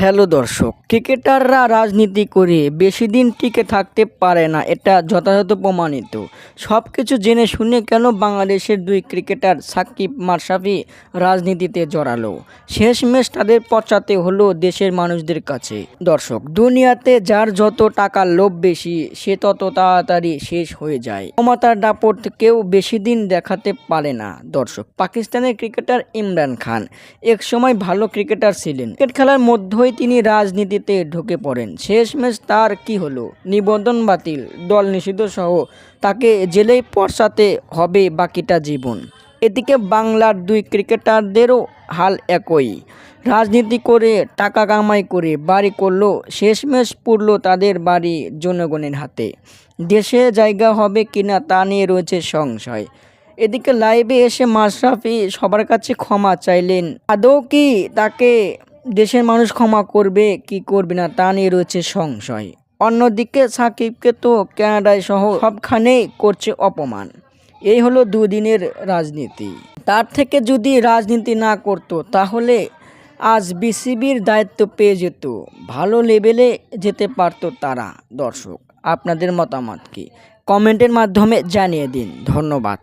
Hello দর্শক, ক্রিকেটাররা রাজনীতি করে বেশি দিন টিকে থাকতে পারে না, এটা যথাযথ প্রমাণিত। সব কিছু জেনে শুনে কেন বাংলাদেশের দুই ক্রিকেটার সাকিব মাশরাফি রাজনীতিতে জড়ালো, শেষমেশ তাদের পচাতে হলো দেশের মানুষদের কাছে। দর্শক, দুনিয়াতে যার যত টাকার লোভ বেশি সে তত তাড়াতাড়ি শেষ হয়ে যায়। ক্ষমতার দাপট কেউ বেশি দিন দেখাতে পারে না। দর্শক, পাকিস্তানের ক্রিকেটার ইমরান খান এক সময় ভালো ক্রিকেটার ছিলেন। ক্রিকেট খেলার মধ্যেই তিনি রাজনীতিতে ঢুকে পড়েন। শেষমেশ তার কি হলো? নিবন্ধন বাতিল, দল নিষিদ্ধ সহ তাকে জেলেই পচাতে হবে বাকিটা জীবন। এদিকে বাংলার দুই ক্রিকেটারদেরও হাল একই। রাজনীতি করে টাকা কামাই করে বাড়ি করলো, শেষমেশ পড়ল তাদের বাড়ি জনগণের হাতে। দেশে জায়গা হবে কিনা তা নিয়ে রয়েছে সংশয়। এদিকে লাইভে এসে মাশরাফি সবার কাছে ক্ষমা চাইলেন। আদৌ কি তাকে দেশের মানুষ ক্ষমা করবে কি করবে না তা নিয়ে রয়েছে সংশয়। অন্যদিকে সাকিবকে তো কানাডায় সহ সবখানেই করছে অপমান। এই হলো দুদিনের রাজনীতি। তার থেকে যদি রাজনীতি না করতো তাহলে আজ বিসিবির দায়িত্ব পেয়ে যেত, ভালো লেভেলে যেতে পারতো তারা। দর্শক, আপনাদের মতামত কি? কমেন্টের মাধ্যমে জানিয়ে দিন। ধন্যবাদ।